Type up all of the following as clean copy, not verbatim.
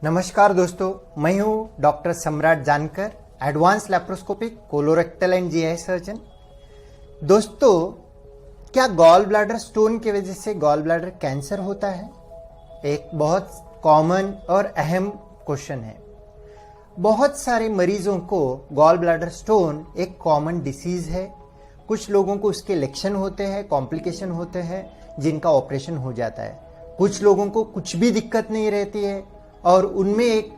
नमस्कार दोस्तों, मैं हूं डॉक्टर सम्राट जानकर, advance laparoscopic colorectal and GI surgeon. दोस्तों, क्या गॉल ब्लैडर स्टोन की वजह से गॉल ब्लैडर कैंसर होता है? एक बहुत कॉमन और अहम क्वेश्चन है। बहुत सारे मरीजों को गॉल ब्लैडर स्टोन एक कॉमन डिसीज है। कुछ लोगों को उसके लक्षण होते हैं, कॉम्प्लिकेशन होते हैं, जिनका ऑपरेशन हो जाता है। कुछ लोगों को कुछ भी दिक्कत नहीं रहती है और उनमें एक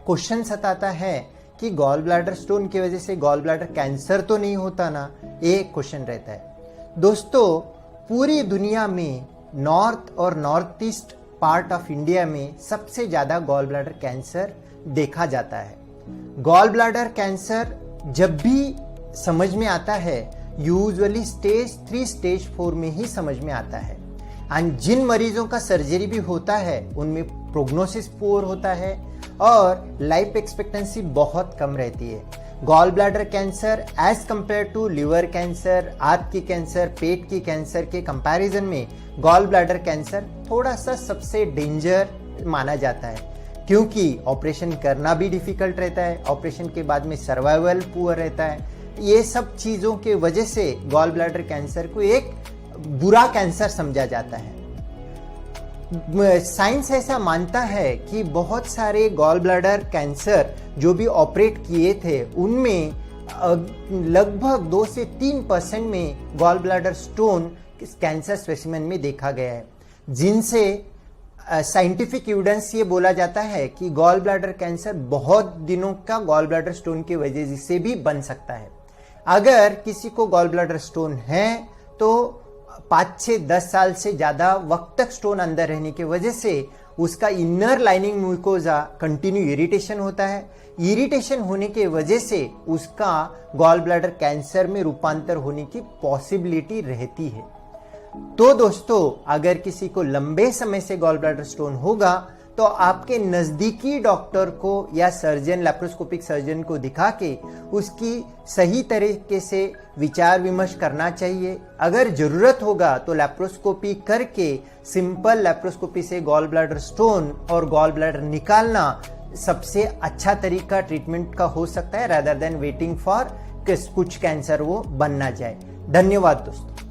क्वेश्चन सताता है कि गॉल ब्लैडर स्टोन की वजह से गॉल ब्लैडर कैंसर तो नहीं होता ना, ये क्वेश्चन रहता है। दोस्तों, पूरी दुनिया में नॉर्थ और north east part of India में सबसे ज्यादा गॉल ब्लैडर कैंसर देखा जाता है। गॉल ब्लैडर कैंसर जब भी समझ में आता है, यूजुअली स्टेज 3 स्टेज 4 में ही समझ में आता है। एंड जिन मरीजों का सर्जरी भी होता है उनमें प्रोग्नोसिस पुअर होता है और लाइफ एक्सपेक्टेंसी बहुत कम रहती है। Gall bladder cancer as compare to liver cancer, आंत की कैंसर, पेट की कैंसर के कंपैरिजन में गॉल ब्लैडर कैंसर थोड़ा सा सबसे डेंजर माना जाता है, क्योंकि ऑपरेशन करना भी डिफिकल्ट रहता है, ऑपरेशन के बाद में सर्वाइवल पुअर रहता है। ये सब चीज़ों के वजह से गॉल ब्लैडर कैंसर को एक बुरा कैंसर समझा जाता है। साइंस ऐसा मानता है कि बहुत सारे गॉल ब्लैडर कैंसर जो भी ऑपरेट किए थे उनमें लगभग 2 से 3% में gall bladder stone cancer specimen में देखा गया है, जिनसे साइंटिफिक एविडेंस ये बोला जाता है कि गॉल ब्लैडर कैंसर बहुत दिनों का गॉल ब्लैडर स्टोन की वजह से भी बन सकता है। अगर किसी को गॉल ब्लैडर स्टोन है तो 5 से 10 साल से ज्यादा वक्त तक स्टोन अंदर रहने की वजह से उसका inner lining mucosa continue irritation होता है। इरिटेशन होने की वजह से उसका गॉल ब्लैडर कैंसर में रूपांतर होने की पॉसिबिलिटी रहती है। तो दोस्तों, अगर किसी को लंबे समय से गॉल ब्लैडर स्टोन होगा तो आपके नजदीकी डॉक्टर को या सर्जन, लैप्रोस्कोपिक सर्जन को दिखा के उसकी सही तरीके से विचार विमर्श करना चाहिए। अगर जरूरत होगा तो लैप्रोस्कोपी करके सिंपल लैप्रोस्कोपी से गॉल ब्लैडर स्टोन और गॉल ब्लैडर निकालना सबसे अच्छा तरीका ट्रीटमेंट का हो सकता है, रादर देन वेटिंग फॉर कुछ कैंसर वो बन ना जाए। धन्यवाद दोस्तों।